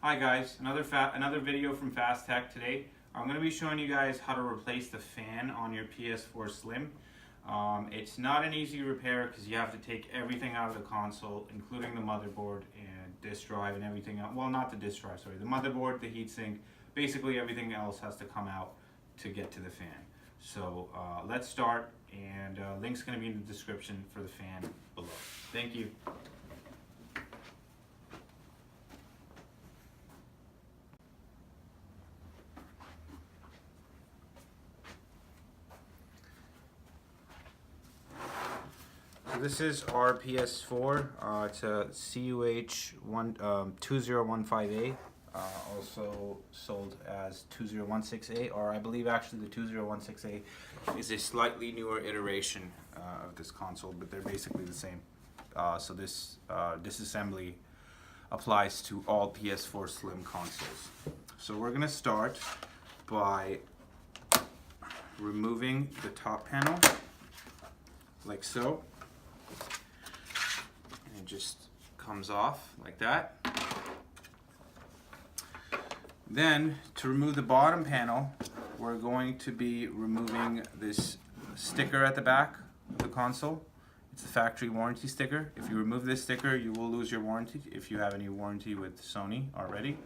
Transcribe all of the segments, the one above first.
Hi guys, another video from Fast Tech today. I'm going to be showing you guys how to replace the fan on your PS4 Slim. It's not an easy repair because you have to take everything out of the console, including the motherboard and disk drive and everything else. Well, not the disk drive, sorry. The motherboard, the heatsink, basically everything else has to come out to get to the fan. So let's start, and link's going to be in the description for the fan below. Thank you. This is our PS4. It's a CUH2015A, also sold as 2016A, or I believe actually the 2016A is a slightly newer iteration of this console, but they're basically the same. So this disassembly applies to all PS4 Slim consoles. So we're going to start by removing the top panel, like so. It just comes off like that. Then to remove the bottom panel, we're going to be removing this sticker at the back of the console. It's the factory warranty sticker. If you remove this sticker, you will lose your warranty if you have any warranty with Sony already.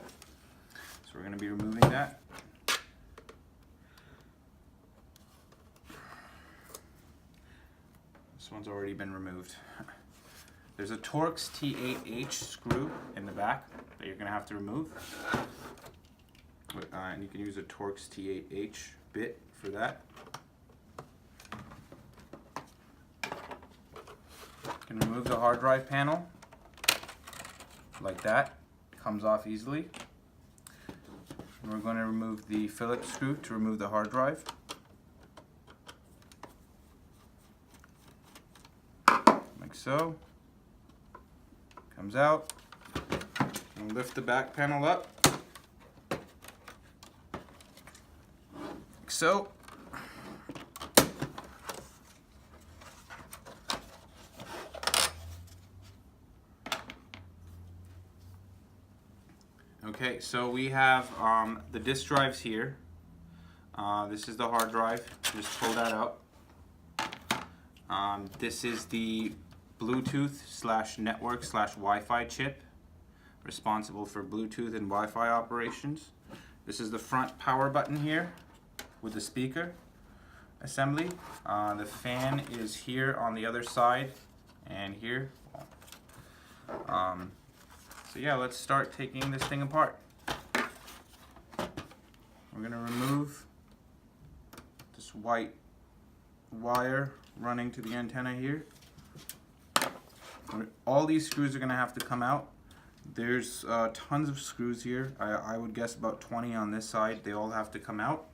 So we're going to be removing that. This one's already been removed. There's a Torx T8H screw in the back that you're going to have to remove. And you can use a Torx T8H bit for that. You can remove the hard drive panel like that. It comes off easily. And we're going to remove the Phillips screw to remove the hard drive. Like so. Comes out, and lift the back panel up, like so. Okay, so we have the disk drives here. This is the hard drive, just pull that out. This is the Bluetooth/network/Wi-Fi chip, responsible for Bluetooth and Wi-Fi operations. This is the front power button here with the speaker assembly. The fan is here on the other side and here. So yeah, let's start taking this thing apart. We're going to remove this white wire running to the antenna here. All these screws are going to have to come out. There's tons of screws here. I would guess about 20 on this side. They all have to come out.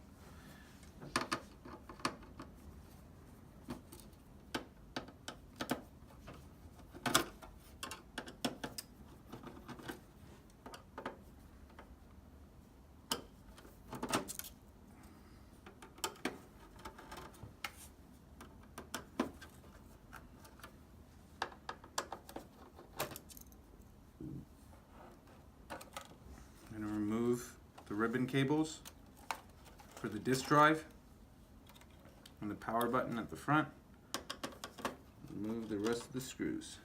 Remove the ribbon cables for the disk drive and the power button at the front. Remove the rest of the screws.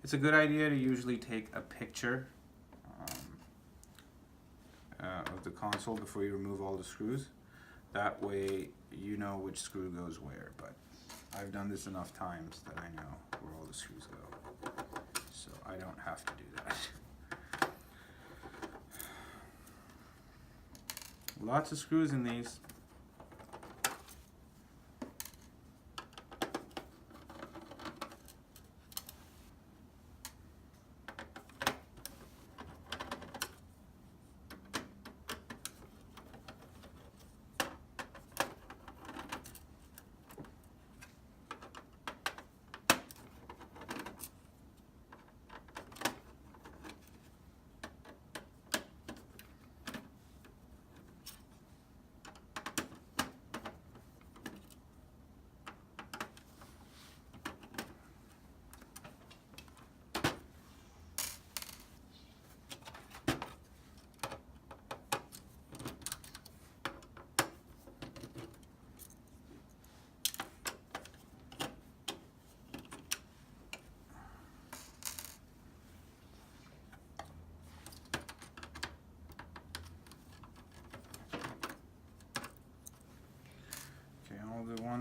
It's a good idea to usually take a picture of the console before you remove all the screws. That way you know which screw goes where, but I've done this enough times that I know where all the screws go, so I don't have to do that. Lots of screws in these.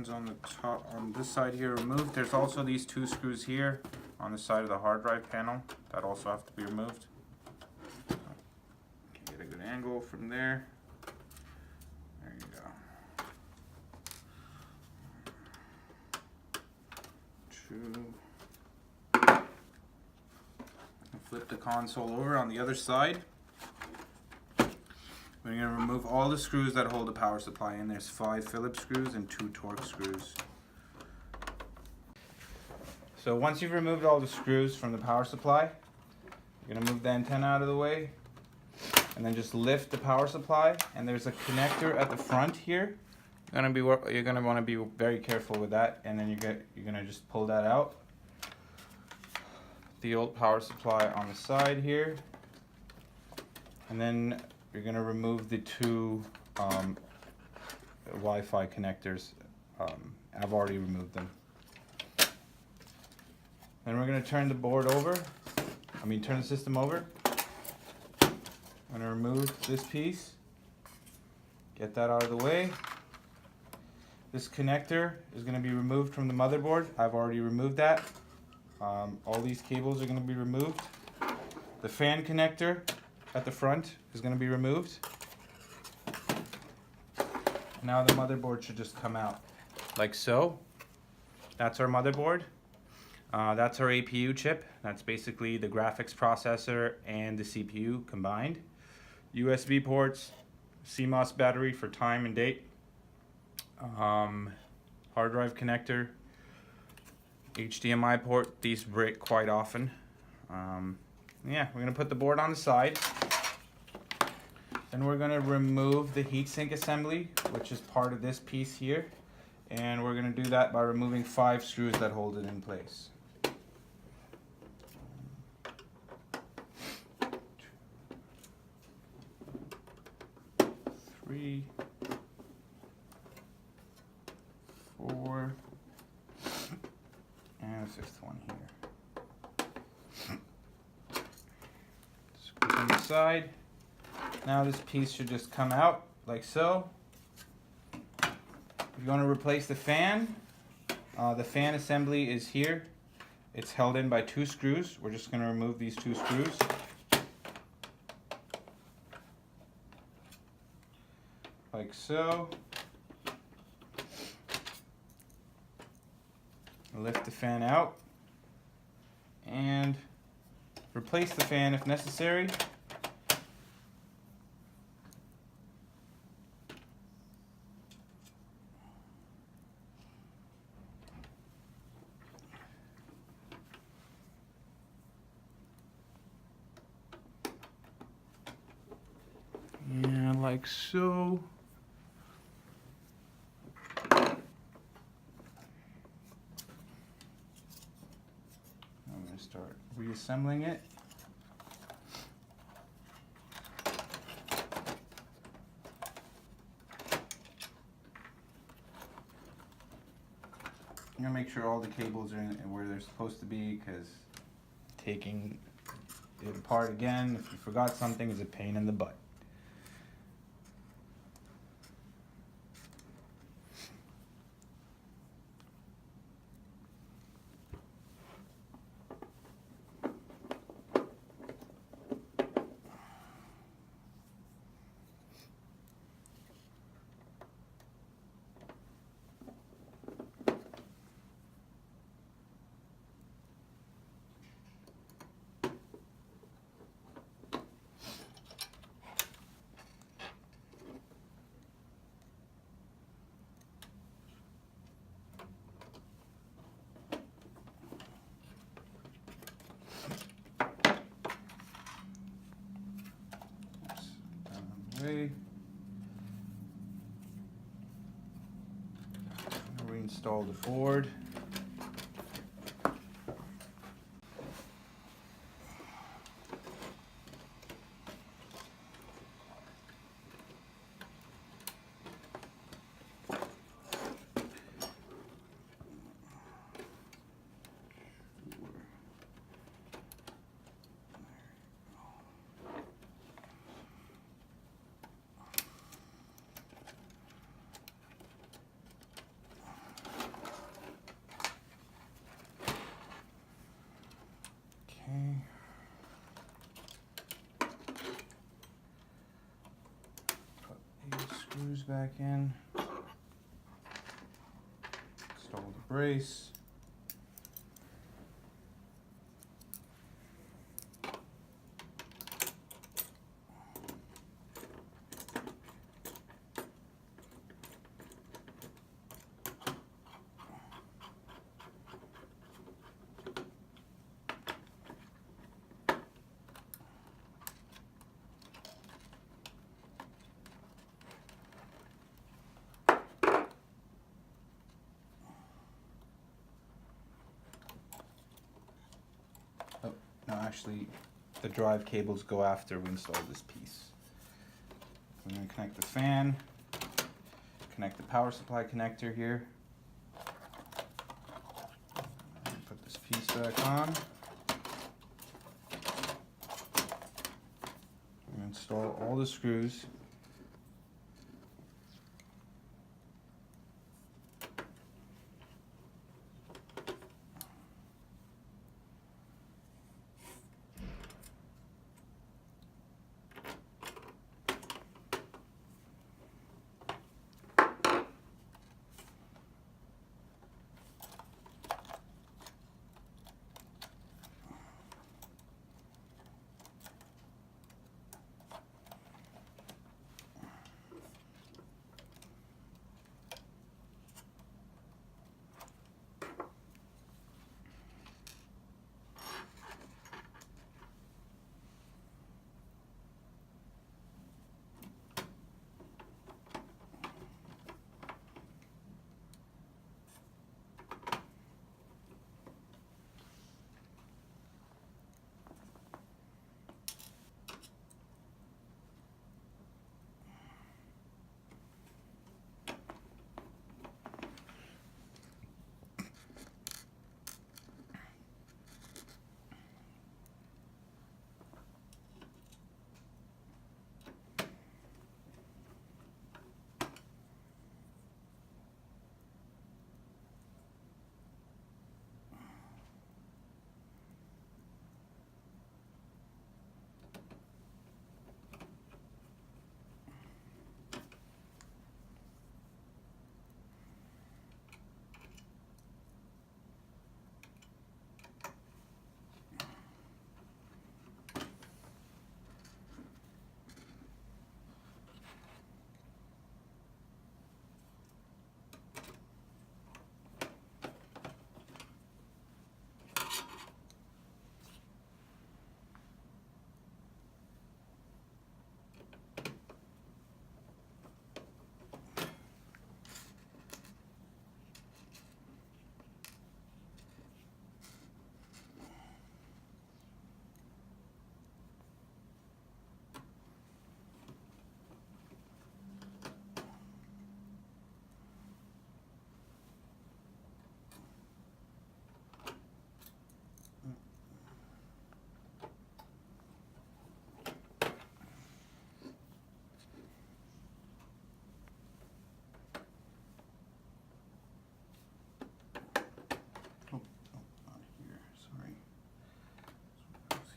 ones on the top, on this side here, removed. There's also these 2 screws here on the side of the hard drive panel that also have to be removed. Get a good angle from there. There you go. 2. Flip the console over on the other side. We're going to remove all the screws that hold the power supply in. There's 5 Phillips screws and 2 Torx screws. So once you've removed all the screws from the power supply, you're going to move the antenna out of the way and then just lift the power supply, and there's a connector at the front here. You're going to want to be very careful with that, and then you're going to just pull that out. The old power supply on the side here, and then you're going to remove the 2 Wi-Fi connectors. I've already removed them. Then we're going to turn the board over, turn the system over. I'm going to remove this piece, get that out of the way. This connector is going to be removed from the motherboard. I've already removed that. All these cables are going to be removed. The fan connector at the front is going to be removed. Now the motherboard should just come out like so. That's our motherboard. That's our APU chip. That's basically the graphics processor and the CPU combined. USB ports, CMOS battery for time and date, hard drive connector, HDMI port. These break quite often. Yeah, we're going to put the board on the side. Then we're going to remove the heatsink assembly, which is part of this piece here. And we're going to do that by removing 5 screws that hold it in place. 3, 4, and the 5th one here. Screw on the side. Now this piece should just come out like so. If you want to replace the fan assembly is here. It's held in by 2 screws. We're just going to remove these 2 screws. Like so. Lift the fan out and replace the fan if necessary. And like so. I'm going to start reassembling it. I'm going to make sure all the cables are in where they're supposed to be, because taking it apart again, if you forgot something, is a pain in the butt. Reinstall the board. screws back in. Install the brace. Oh, no, actually, the drive cables go after we install this piece. I'm going to connect the fan, connect the power supply connector here. Put this piece back on. And install all the screws.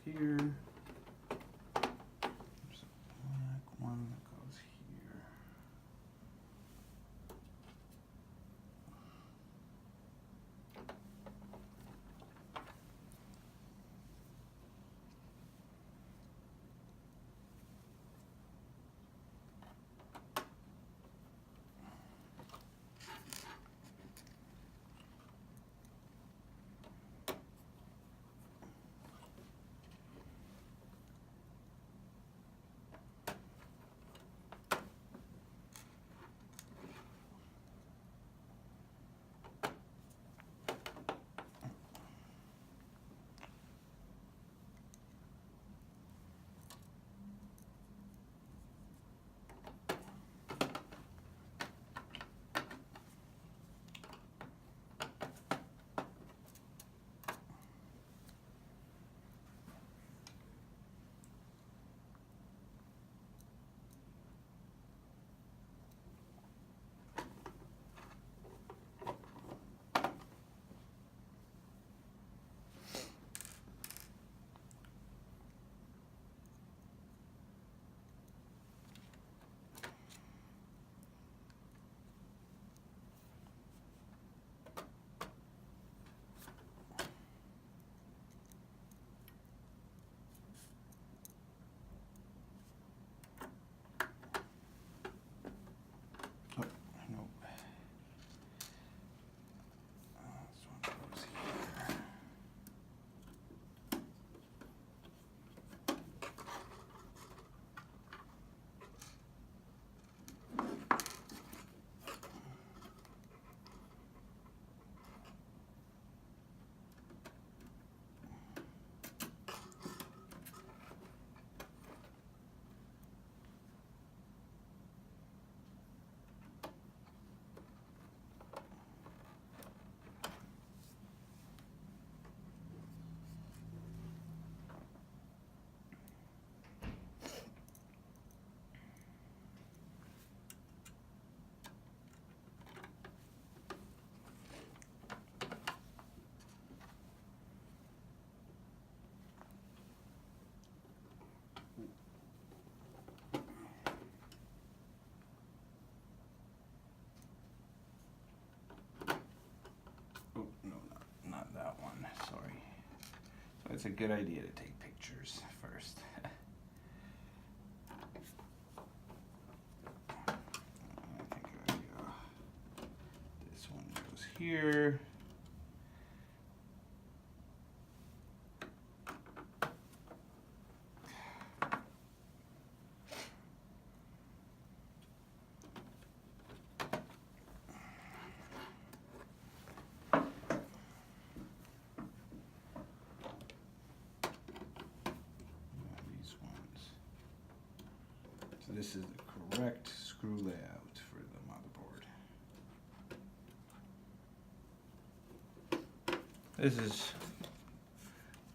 Here. There's a black one that goes here. it's a good idea to take pictures first. I think this one goes here. So this is the correct screw layout for the motherboard. This is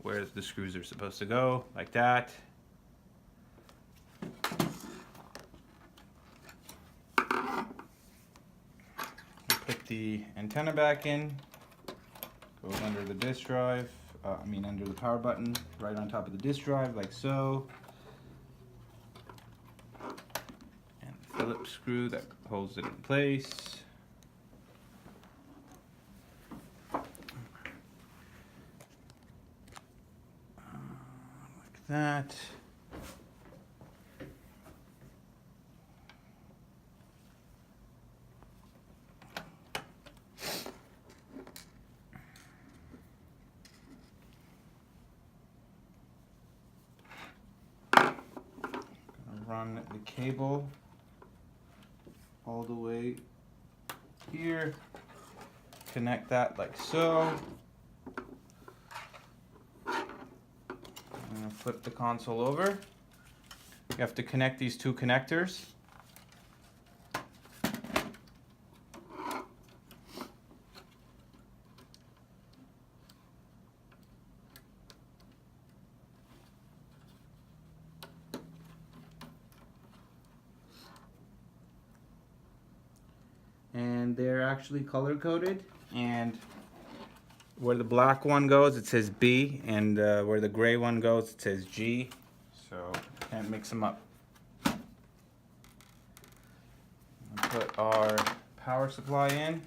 where the screws are supposed to go, like that. Put the antenna back in, goes under the disk drive, under the power button, right on top of the disk drive, like so. And the Phillips screw that holds it in place. Like that. Run the cable all the way here, connect that like so. I'm gonna flip the console over. You have to connect these two connectors. And they're actually color coded, and where the black one goes it says B, and where the gray one goes it says G, so can't mix them up. We'll put our power supply in,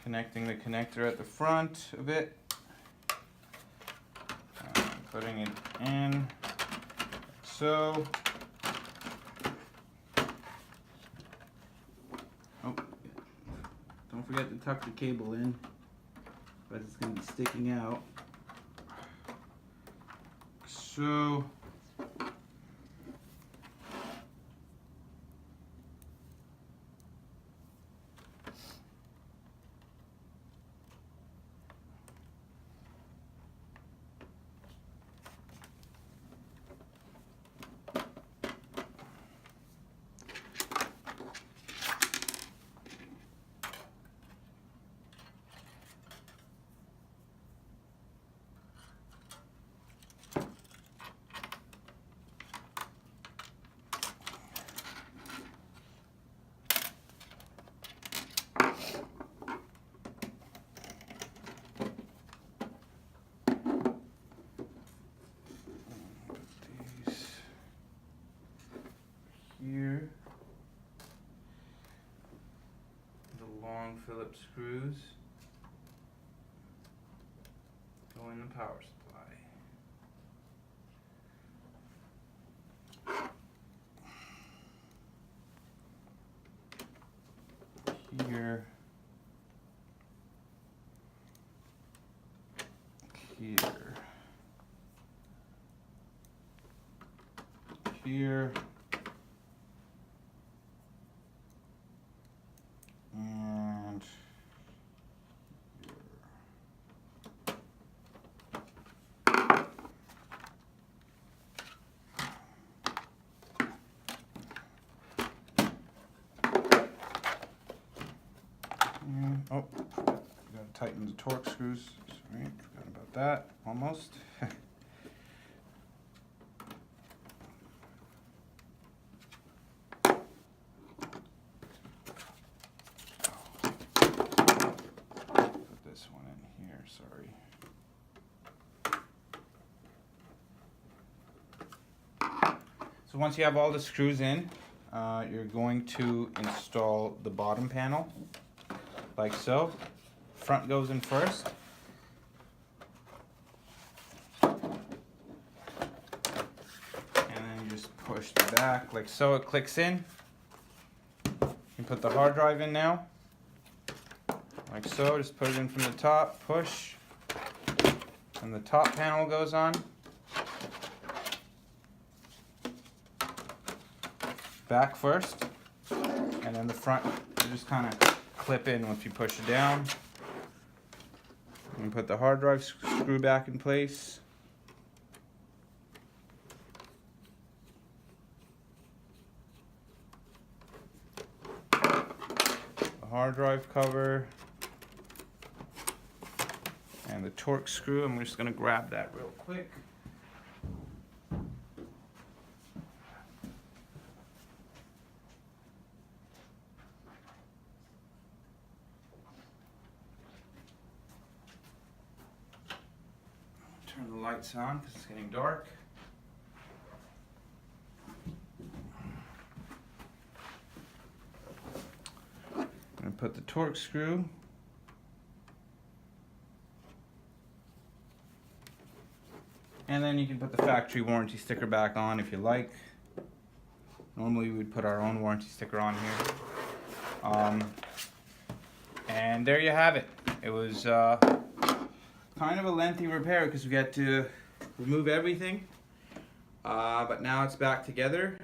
connecting the connector at the front of it, putting it in like so. Oh, don't forget to tuck the cable in, but it's going to be sticking out. So, here, the long Phillips screws go in the power supply. Here, here, and oh, gotta tighten the torque screws. Sorry, forgot about that. Almost. Put this one in here. Sorry. So once you have all the screws in, you're going to install the bottom panel, like so. Front goes in first. push the back like so, it clicks in. You put the hard drive in now, like so. Just put it in from the top, push, and the top panel goes on. Back first, and then the front, you just kind of clip in once you push it down. And put the hard drive screw back in place. The hard drive cover. And the torque screw. I'm just going to grab that real quick. Turn the lights on because it's getting dark. I'm going to put the torque screw. And then you can put the factory warranty sticker back on if you like. Normally we would put our own warranty sticker on here. And there you have it. It was kind of a lengthy repair because we had to remove everything. But now it's back together.